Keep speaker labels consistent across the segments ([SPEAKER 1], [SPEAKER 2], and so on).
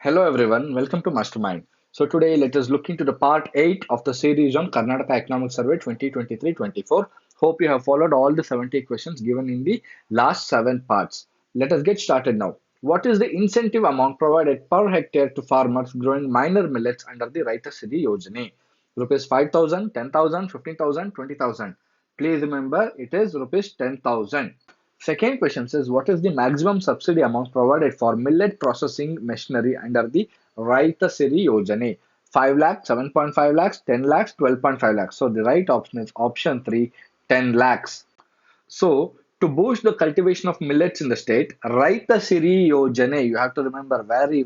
[SPEAKER 1] Hello everyone, welcome to Mastermind. So today let us look into the part 8 of the series on Karnataka Economic Survey 2023-24. Hope you have followed all the 70 questions given in the last 7 parts. Let us get started now. What is the incentive amount provided per hectare to farmers growing minor millets under the Raitha Sanjivini Yojana? Rupees 5,000, 10,000, 15,000, 20,000. Please remember it is rupees 10,000. Second question says, what is the maximum subsidy amount provided for millet processing machinery under the Raitha Sanjivini Yojana? 5 lakhs, 7.5 lakhs, 10 lakhs, 12.5 lakhs. So the right option is option 3, 10 lakhs. So, to boost the cultivation of millets in the state, Raitha Sanjivini Yojana, you have to remember very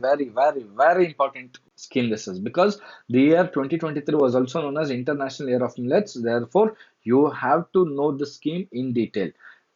[SPEAKER 1] important scheme this is because the year 2023 was also known as International Year of Millets. Therefore, you have to know the scheme in detail.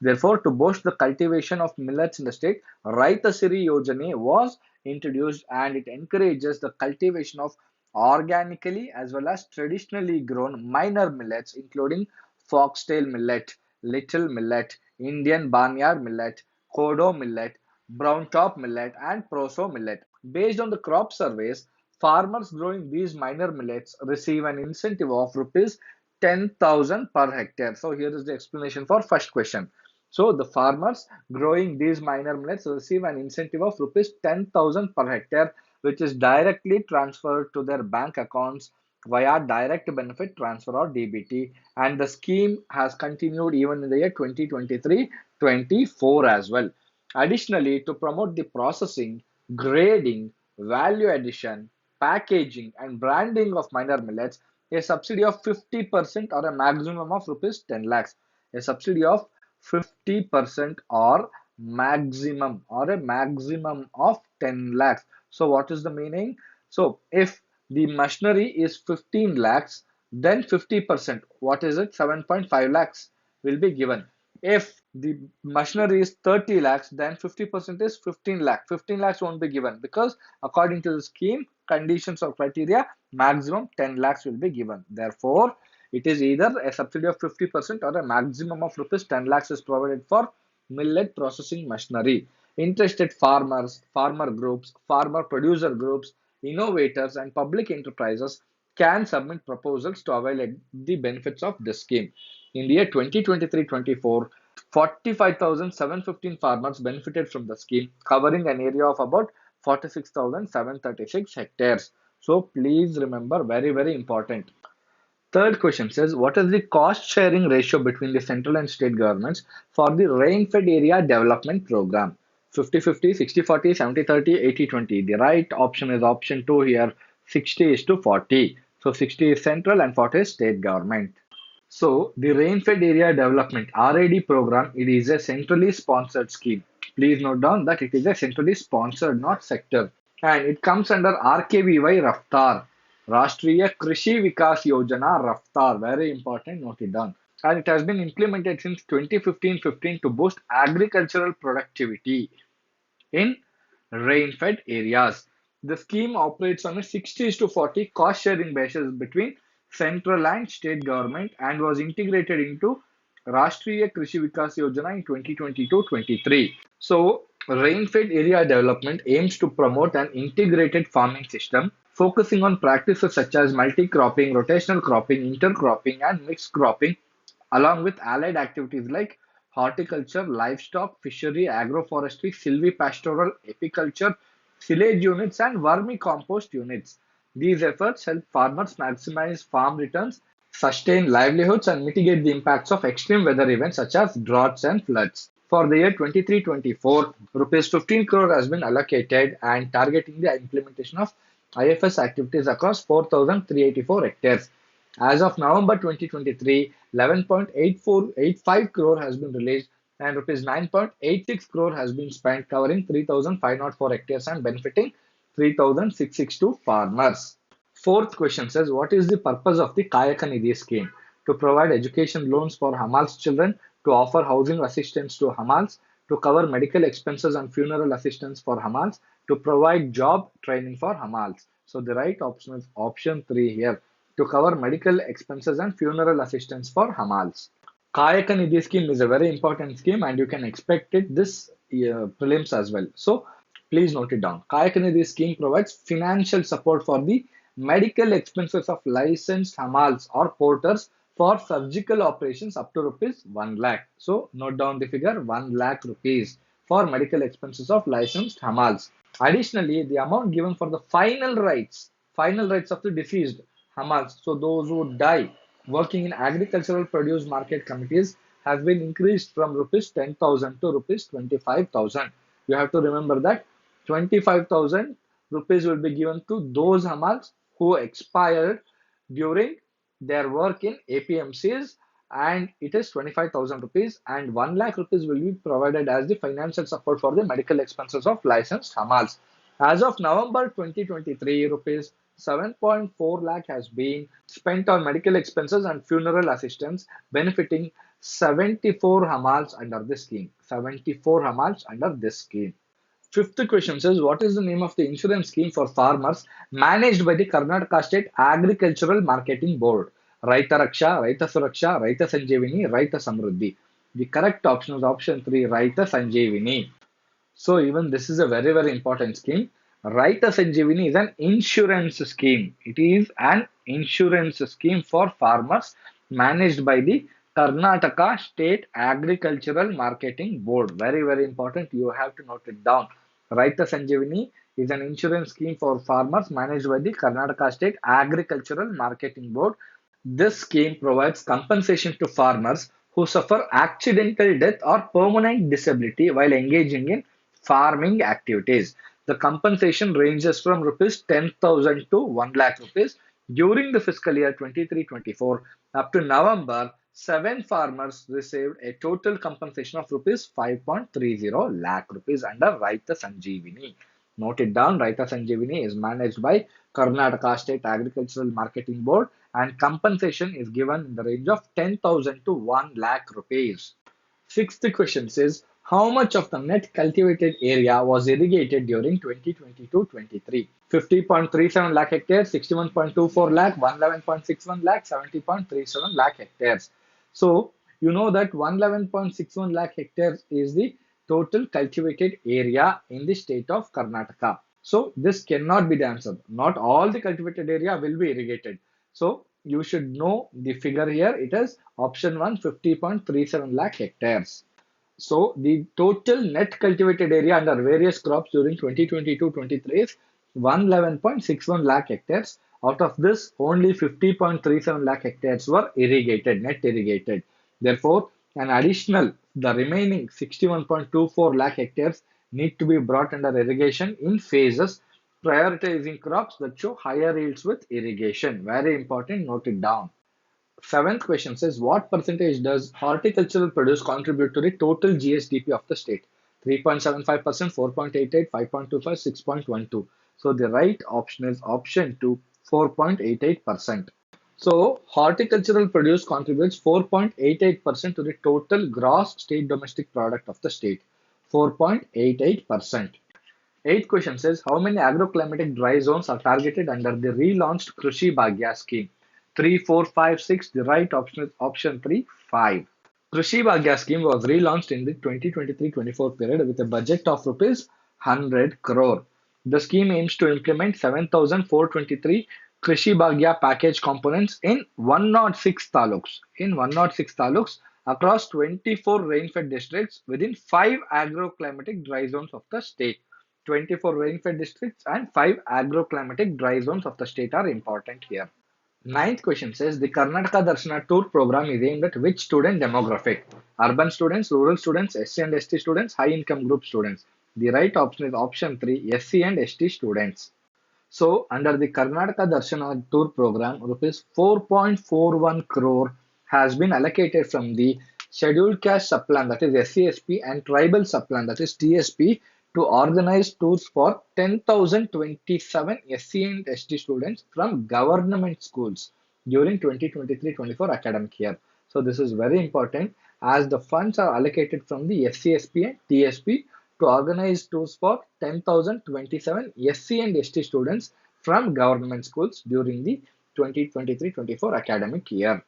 [SPEAKER 1] Therefore, to boost the cultivation of millets in the state, Raitha Sanjivini Yojana was introduced and it encourages the cultivation of organically as well as traditionally grown minor millets, including foxtail millet, little millet, Indian barnyard millet, kodo millet, brown top millet, and proso millet. Based on the crop surveys, farmers growing these minor millets receive an incentive of rupees 10,000 per hectare. So here is the explanation for first question. So the farmers growing these minor millets receive an incentive of rupees 10,000 per hectare, which is directly transferred to their bank accounts via direct benefit transfer or DBT, and the scheme has continued even in the year 2023-24 as well. Additionally, to promote the processing, grading, value addition, packaging, and branding of minor millets, a subsidy of 50% or a maximum of rupees 10 lakhs. A subsidy of 50% or a maximum of 10 lakhs. So, what is the meaning? So, if the machinery is 15 lakhs, then 50%, what is it? 7.5 lakhs will be given. If the machinery is 30 lakhs, then 50% is 15 lakhs. 15 lakhs won't be given because according to the scheme, conditions or criteria, maximum 10 lakhs will be given. Therefore, it is either a subsidy of 50% or a maximum of rupees 10 lakhs is provided for millet processing machinery. Interested farmers, farmer groups, farmer producer groups, innovators, and public enterprises can submit proposals to avail the benefits of this scheme. In the year 2023-24, 45,715 farmers benefited from the scheme, covering an area of about 46,736 hectares. So please remember, very important. Third question says, what is the cost sharing ratio between the central and state governments for the Rainfed Area Development Program? 50-50, 60-40, 70-30, 80-20. The right option is option 2 here, 60 is to 40. So 60 is central and 40 is state government. So the Rainfed Area Development RAD program, it is a centrally sponsored scheme. Please note down that it is a centrally sponsored, not sector. And it comes under RKVY Raftar. Rashtriya Krishi Vikas Yojana Raftar. Very important, note it down. And it has been implemented since 2015-15 to boost agricultural productivity in rain-fed areas. The scheme operates on a 60 to 40 cost sharing basis between central and state government and was integrated into Rashtriya Krishi Vikas Yojana in 2022-23. So, rain-fed area development aims to promote an integrated farming system focusing on practices such as multi-cropping, rotational cropping, intercropping, and mixed cropping, along with allied activities like horticulture, livestock, fishery, agroforestry, silvipastoral, apiculture, silage units, and vermicompost units. These efforts help farmers maximize farm returns, sustain livelihoods, and mitigate the impacts of extreme weather events such as droughts and floods. For the year 23-24, rupees 15 crore has been allocated and targeting the implementation of IFS activities across 4,384 hectares. As of November 2023, 11.8485 crore has been released and rupees 9.86 crore has been spent, covering 3,504 hectares and benefiting 3,662 farmers. Fourth question says, what is the purpose of the Kayaka Nidhi scheme? To provide education loans for hamals children, to offer housing assistance to hamals, to cover medical expenses and funeral assistance for hamals, to provide job training for hamals. So the right option is option 3 here, to cover medical expenses and funeral assistance for hamals. Kayaka Nidhi scheme is a very important scheme and you can expect it this prelims as well. So Please note it down. Kayaka scheme provides financial support for the medical expenses of licensed hamals or porters for surgical operations up to rupees 1 lakh. So note down the figure 1 lakh rupees for medical expenses of licensed hamals. Additionally, the amount given for the final rights of the deceased hamals, so those who die working in agricultural produce market committees, has been increased from rupees 10,000 to rupees 25,000. You have to remember that 25,000 rupees will be given to those hamals who expired during their work in APMCs, and it is 25,000 rupees, and 1 lakh rupees will be provided as the financial support for the medical expenses of licensed hamals. As of November 2023, rupees 7.4 lakh has been spent on medical expenses and funeral assistance, benefiting 74 hamals under this scheme. 74 hamals under this scheme. Fifth question says, what is the name of the insurance scheme for farmers managed by the Karnataka State Agricultural Marketing Board? Raitha Raksha, Raitha Suraksha, Raitha Sanjivini, Raitha Samruddhi. The correct option is option 3, Raitha Sanjivini. So even this is a very, very important scheme. Raitha Sanjivini is an insurance scheme. It is an insurance scheme for farmers managed by the Karnataka State Agricultural Marketing Board. Very, very important. You have to note it down. Raitha Sanjivini is an insurance scheme for farmers managed by the Karnataka State Agricultural Marketing Board. This scheme provides compensation to farmers who suffer accidental death or permanent disability while engaging in farming activities. The compensation ranges from rupees 10,000 to 1 lakh rupees. During the fiscal year 23-24 up to November, 7 farmers received a total compensation of rupees 5.30 lakh rupees under Raitha Sanjivini. Note it down, Raitha Sanjivini is managed by Karnataka State Agricultural Marketing Board, and compensation is given in the range of 10,000 to 1 lakh rupees. Sixth question says, how much of the net cultivated area was irrigated during 2022-23? 50.37 lakh hectares, 61.24 lakh, 111.61 lakh, 70.37 lakh hectares. So, you know that 111.61 lakh hectares is the total cultivated area in the state of Karnataka. So, this cannot be the answer. Not all the cultivated area will be irrigated. So, you should know the figure here. It is option 1, 50.37 lakh hectares. So the total net cultivated area under various crops during 2022-23 is 111.61 lakh hectares. Out of this, only 50.37 lakh hectares were irrigated, net irrigated. Therefore, an additional, the remaining 61.24 lakh hectares need to be brought under irrigation in phases, prioritizing crops that show higher yields with irrigation. Very important, note it down. Seventh question says, what percentage does horticultural produce contribute to the total GSDP of the state? 3.75%, 4.88, 5.25, 6.12. So the right option is option 2, 4.88%. So horticultural produce contributes 4.88% to the total gross state domestic product of the state. 4.88%. Eighth question says, how many agroclimatic dry zones are targeted under the relaunched Krishi Bhagya scheme? 3, 4, 5, 6. The right option is option 3, 5. Krishi Bhagya scheme was relaunched in the 2023-24 period with a budget of rupees 100 crore. The scheme aims to implement 7,423 Krishi Bhagya package components in 106 taluks. In 106 taluks across 24 rainfed districts within 5 agroclimatic dry zones of the state. 24 rainfed districts and 5 agroclimatic dry zones of the state are important here. Ninth question says, the Karnataka Darshana tour program is aimed at which student demographic? Urban students, rural students, SC and ST students, high income group students. The right option is option 3, SC and ST students. So, under the Karnataka Darshana tour program, rupees 4.41 crore has been allocated from the scheduled caste subplan, that is SCSP, and tribal subplan, that is TSP, to organize tours for 10,027 SC and ST students from government schools during 2023-24 academic year. So this is very important as the funds are allocated from the SCSP and TSP to organize tours for 10,027 SC and ST students from government schools during the 2023-24 academic year.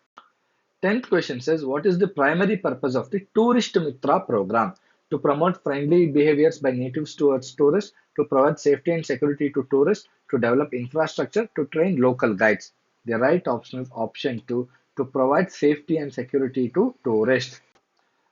[SPEAKER 1] 10th question says, what is the primary purpose of the Tourist Mitra program? To promote friendly behaviors by natives towards tourists, to provide safety and security to tourists, to develop infrastructure, to train local guides. The right option is option 2, to provide safety and security to tourists.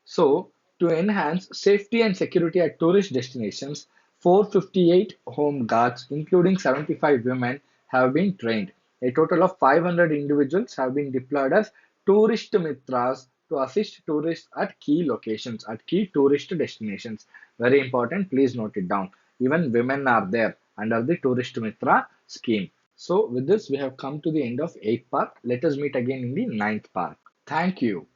[SPEAKER 1] So, to enhance safety and security at tourist destinations, 458 home guards, including 75 women, have been trained. A total of 500 individuals have been deployed as tourist mitras to assist tourists at key locations, at key tourist destinations. Very important, please note it down. Even women are there under the Tourist Mitra scheme. So, with this, we have come to the end of 8th part. Let us meet again in the ninth part. Thank you.